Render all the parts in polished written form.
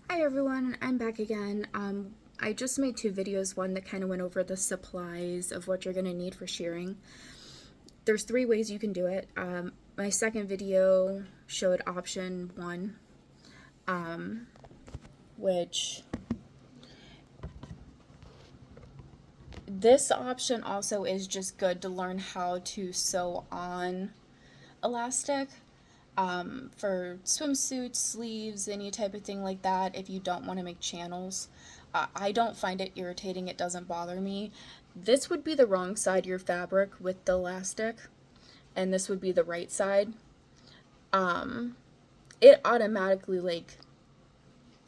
Hi everyone, I'm back again. I just made two videos, one that kind of went over the supplies of what you're going to need for shearing. There's three ways you can do it. My second video showed option one, which this option also is just good to learn how to sew on elastic. For swimsuits, sleeves, any type of thing like that, if you don't want to make channels. I don't find it irritating, it doesn't bother me. This would be the wrong side of your fabric with the elastic, and this would be the right side. It automatically like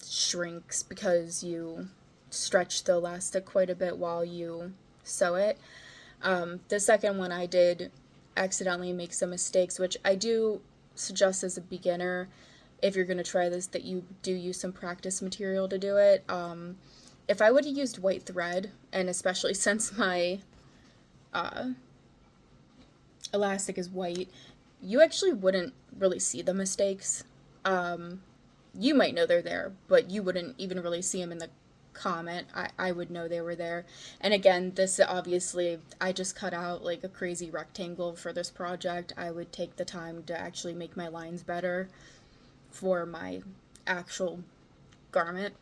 shrinks because you stretch the elastic quite a bit while you sew it. The second one I did accidentally make some mistakes, which I do suggest as a beginner, if you're going to try this, that you do use some practice material to do it. If I would have used white thread, and especially since my elastic is white, you actually wouldn't really see the mistakes. You might know they're there, but you wouldn't even really see them in the comment. I would know they were there. And again, this obviously, I just cut out like a crazy rectangle for this project. I would take the time to actually make my lines better for my actual garment.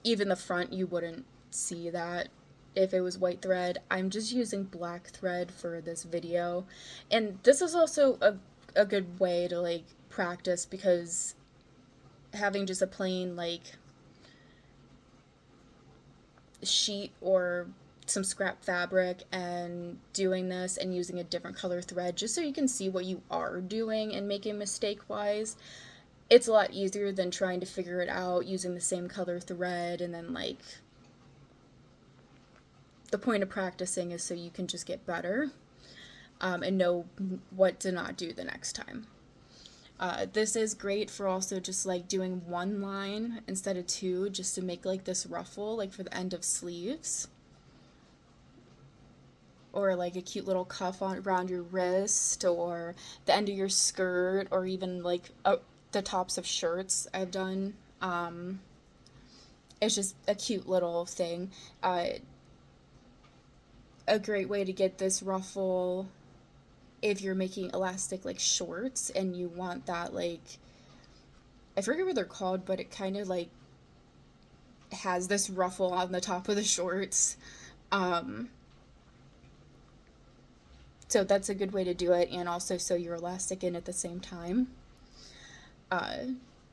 Even the front, you wouldn't see that if it was white thread. I'm just using black thread for this video. And this is also a good way to like practice, because having just a plain like sheet or some scrap fabric and doing this and using a different color thread just so you can see what you are doing and making mistake wise, it's a lot easier than trying to figure it out using the same color thread. And then like the point of practicing is so you can just get better and know what to not do the next time. This is great for also just like doing one line instead of two, just to make like this ruffle like for the end of sleeves, or like a cute little cuff on around your wrist, or the end of your skirt, or even like the tops of shirts I've done. It's just a cute little thing. A great way to get this ruffle, if you're making elastic like shorts and you want that, like, I forget what they're called, but it kind of like has this ruffle on the top of the shorts. So that's a good way to do it, and also sew your elastic in at the same time.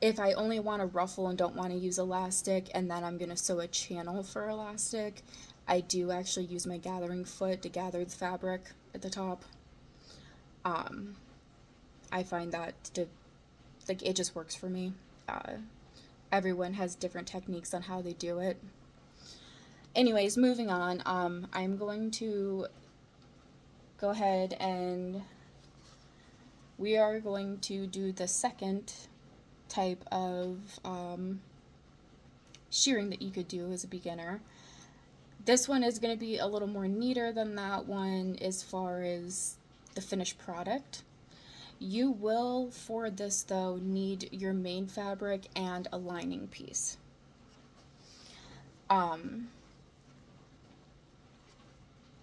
If I only want a ruffle and don't want to use elastic, and then I'm going to sew a channel for elastic, I do actually use my gathering foot to gather the fabric at the top. I find that like it just works for me. Everyone has different techniques on how they do it. Anyways, moving on, I'm going to go ahead and we are going to do the second type of shearing that you could do as a beginner. This one is going to be a little more neater than that one as far as the finished product. You will, for this though, need your main fabric and a lining piece.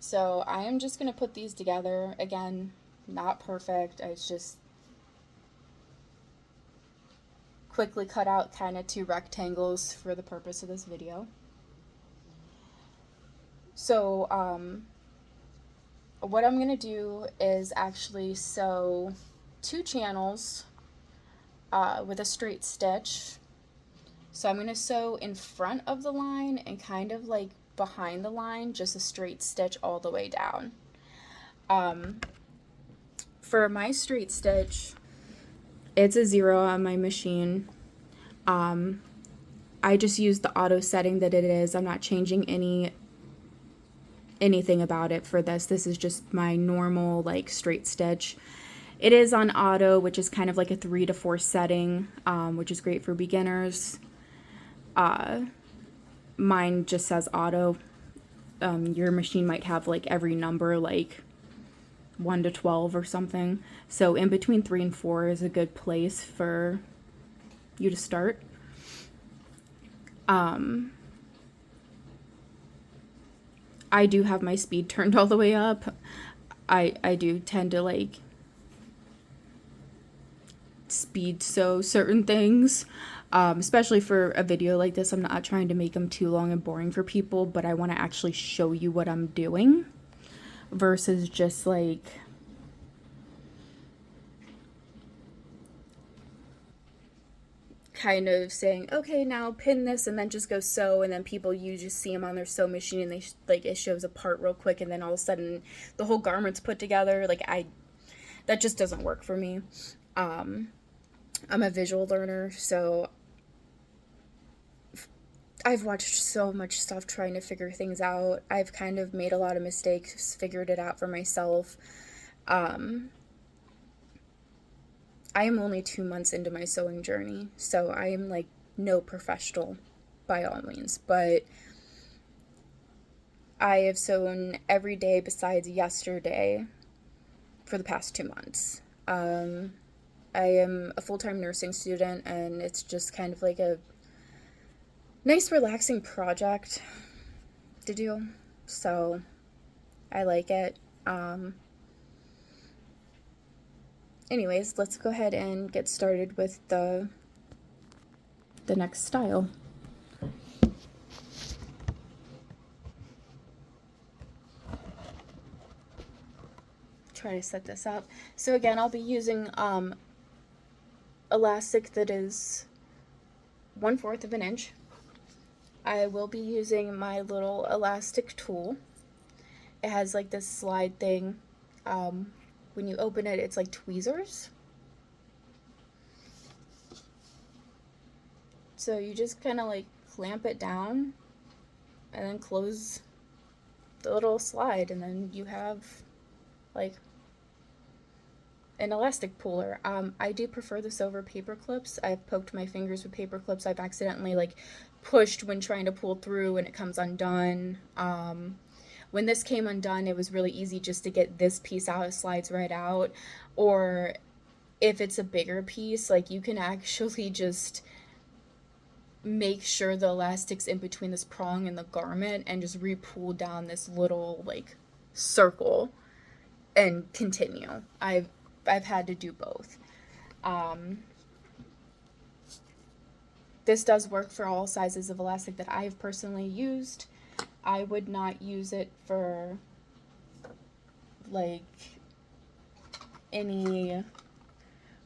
So I am just going to put these together. Again, not perfect. It's just quickly cut out kind of two rectangles for the purpose of this video. So what I'm going to do is actually sew two channels with a straight stitch. So I'm going to sew in front of the line and kind of like behind the line, just a straight stitch all the way down. For my straight stitch, it's a 0 on my machine. I just use the auto setting that it is. I'm not changing anything about it for this. This is just my normal like straight stitch. It is on auto, which is kind of like a 3 to 4 setting, which is great for beginners. Mine just says auto. Your machine might have like every number, like 1 to 12 or something. So in between 3 and 4 is a good place for you to start. I do have my speed turned all the way up. I do tend to like speed sew certain things, especially for a video like this. I'm not trying to make them too long and boring for people, but I want to actually show you what I'm doing versus just like kind of saying, okay, now pin this and then just go sew, and then people, you just see them on their sew machine and they like it shows a part real quick and then all of a sudden the whole garment's put together. Like that just doesn't work for me. I'm a visual learner, so I've watched so much stuff trying to figure things out. I've kind of made a lot of mistakes, figured it out for myself. I am only 2 months into my sewing journey, so I am like no professional by all means, but I have sewn every day besides yesterday for the past 2 months. I am a full-time nursing student, and it's just kind of like a nice relaxing project to do, so I like it. Anyways, let's go ahead and get started with the next style. Try to set this up. So again, I'll be using elastic that is 1/4 of an inch. I will be using my little elastic tool. It has like this slide thing. When you open it, it's like tweezers. So you just kind of like clamp it down and then close the little slide, and then you have like an elastic puller. I do prefer this over paper clips. I've poked my fingers with paper clips. I've accidentally like pushed when trying to pull through and it comes undone. When this came undone, it was really easy just to get this piece out. It slides right out. Or if it's a bigger piece, like you can actually just make sure the elastic's in between this prong and the garment and just re-pull down this little like circle and continue. I've had to do both. This does work for all sizes of elastic that I've personally used. I would not use it for like any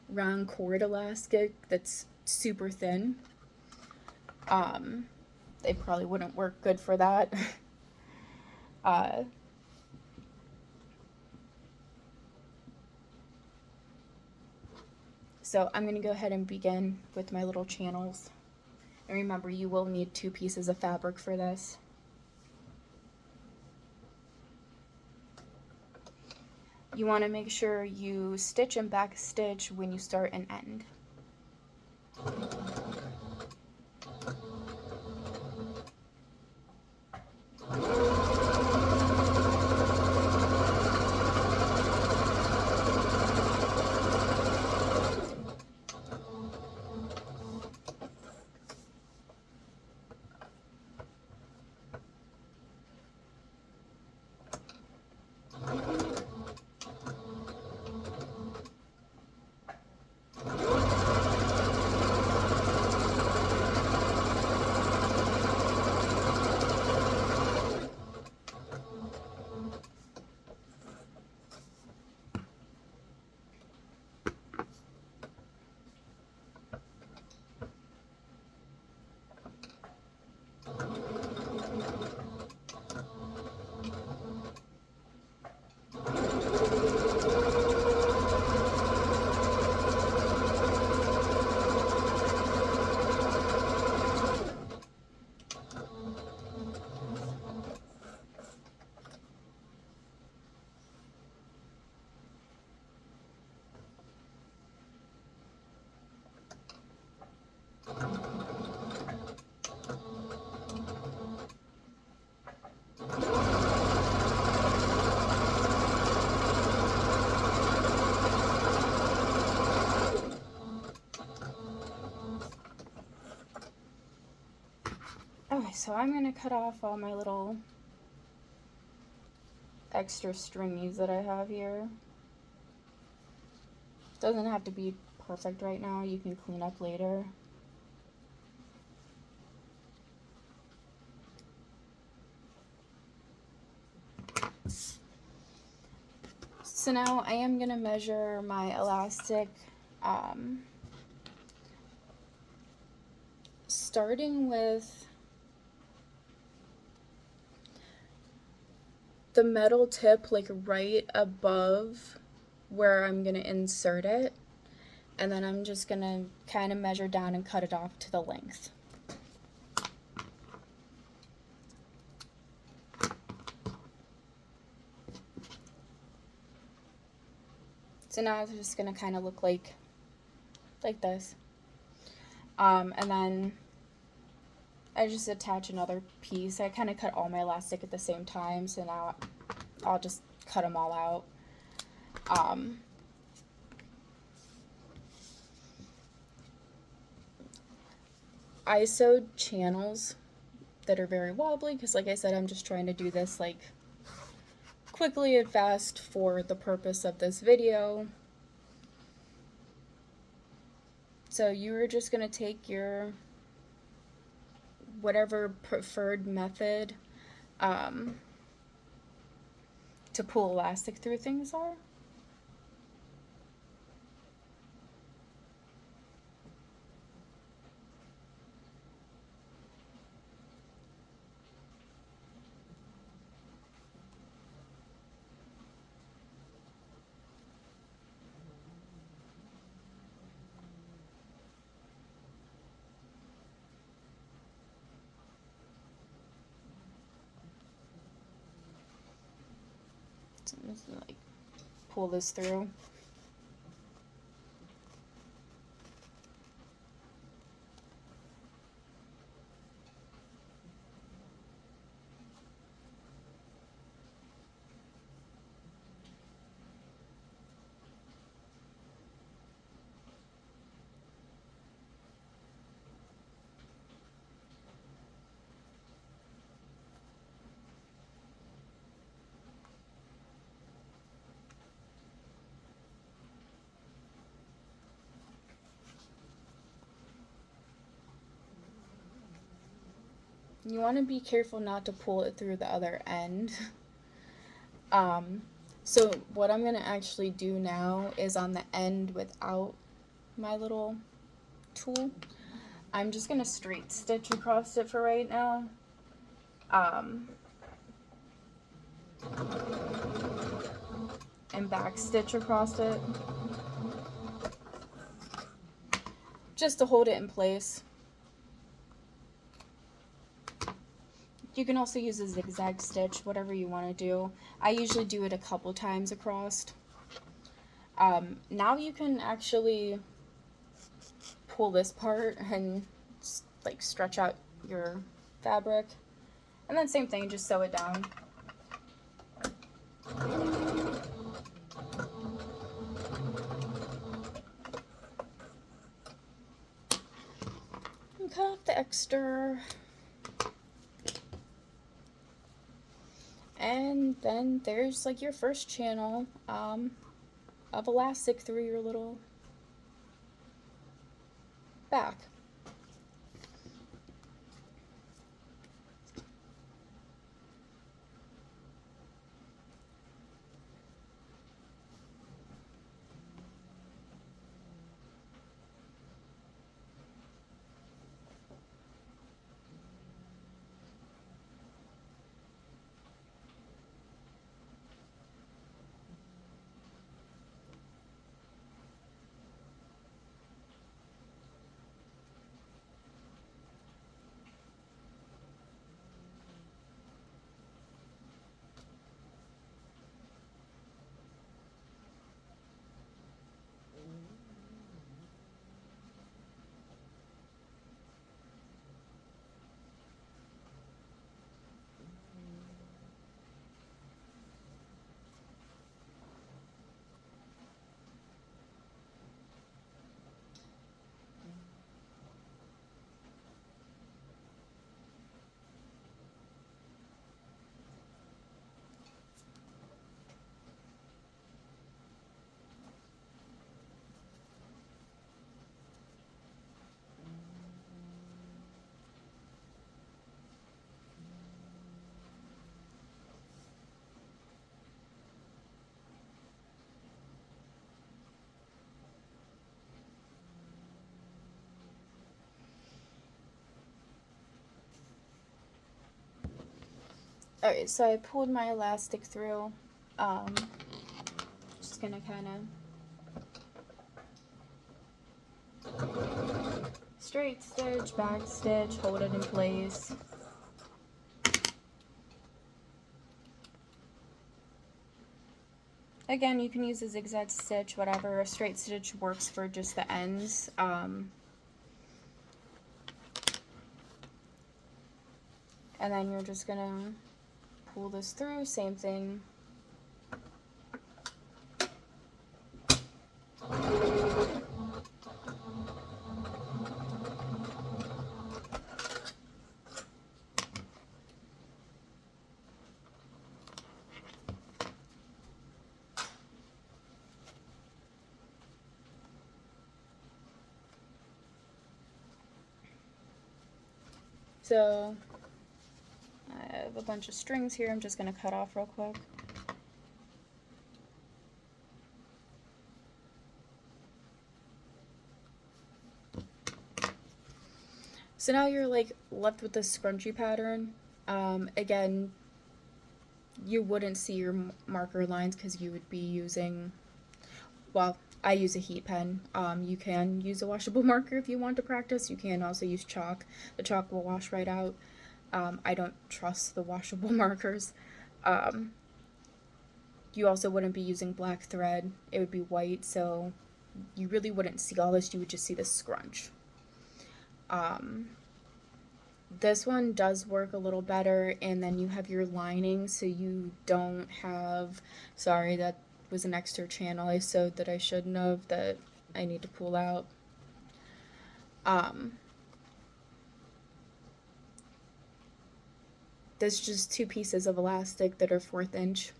round cord elastic that's super thin. They probably wouldn't work good for that. So I'm going to go ahead and begin with my little channels. And remember, you will need 2 pieces of fabric for this. You want to make sure you stitch and back stitch when you start and end. so I'm gonna cut off all my little extra stringies that I have here. Doesn't have to be perfect right now, you can clean up later. So now I am gonna measure my elastic, starting with the metal tip, like right above where I'm gonna insert it, and then I'm just gonna kind of measure down and cut it off to the length. So now it's just gonna kind of look like this. And then I just attach another piece. I kind of cut all my elastic at the same time, so now I'll just cut them all out. I sewed channels that are very wobbly because, like I said, I'm just trying to do this like quickly and fast for the purpose of this video. So you're just gonna take your whatever preferred method to pull elastic through things are. So I'm just gonna like pull this through. You want to be careful not to pull it through the other end. So what I'm going to actually do now is on the end without my little tool, I'm just going to straight stitch across it for right now. And back stitch across it just to hold it in place. You can also use a zigzag stitch, whatever you want to do. I usually do it a couple times across. Now you can actually pull this part and like stretch out your fabric, and then same thing, just sew it down. And cut off the extra. And then there's like your first channel of elastic through your little back. Alright, so I pulled my elastic through. Just gonna kind of straight stitch, back stitch, hold it in place. Again, you can use a zigzag stitch, whatever. A straight stitch works for just the ends. And then you're just gonna pull this through, same thing. So I have a bunch of strings here. I'm just going to cut off real quick. So now you're like left with this scrunchy pattern. Again, you wouldn't see your marker lines because you would be using, well, I use a heat pen. You can use a washable marker if you want to practice. You can also use chalk. The chalk will wash right out. I don't trust the washable markers. You also wouldn't be using black thread. It would be white, so you really wouldn't see all this. You would just see the scrunch. This one does work a little better, and then you have your lining, so you don't have, sorry, that was an extra channel I sewed that I shouldn't have, that I need to pull out. There's just two pieces of elastic that are 1/4 inch.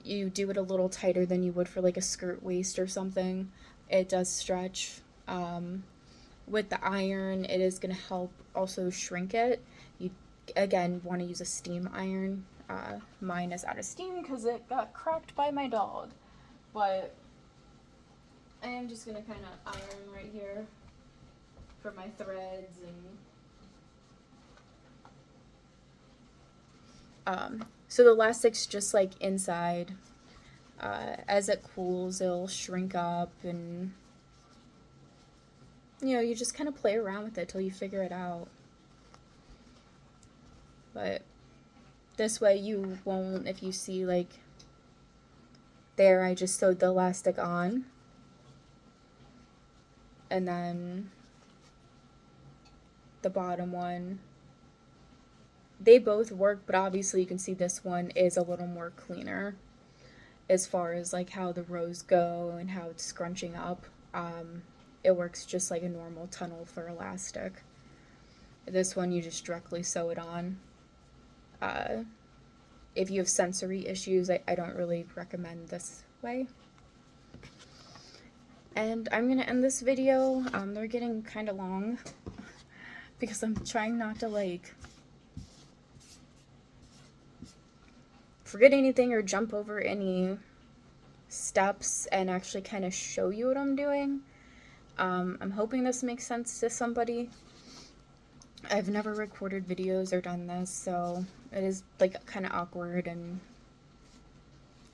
You do it a little tighter than you would for like a skirt waist or something. It does stretch. With the iron, it is going to help also shrink it. You, again, want to use a steam iron. Mine is out of steam because it got cracked by my dog. But I am just going to kind of iron right here for my threads. And so the elastic's just like inside. As it cools, it'll shrink up, and you know, you just kind of play around with it till you figure it out. But this way you won't, if you see like there, I just sewed the elastic on, and then the bottom one, they both work, but obviously you can see this one is a little more cleaner as far as like how the rows go and how it's scrunching up. It works just like a normal tunnel for elastic. This one you just directly sew it on. If you have sensory issues, I don't really recommend this way. And I'm going to end this video. They're getting kind of long because I'm trying not to like forget anything or jump over any steps and actually kind of show you what I'm doing. I'm hoping this makes sense to somebody. I've never recorded videos or done this, so it is like kind of awkward, and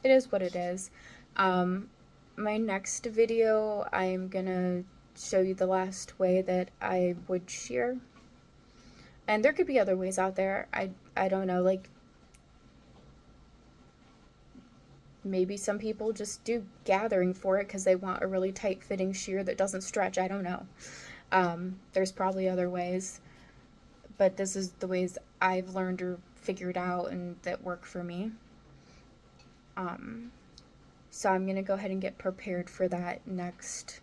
it is what it is. My next video, I'm gonna show you the last way that I would shear. And there could be other ways out there. I don't know, like maybe some people just do gathering for it because they want a really tight fitting shear that doesn't stretch. I don't know. There's probably other ways, but this is the ways I've learned or figured out and that work for me. So I'm going to go ahead and get prepared for that next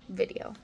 video.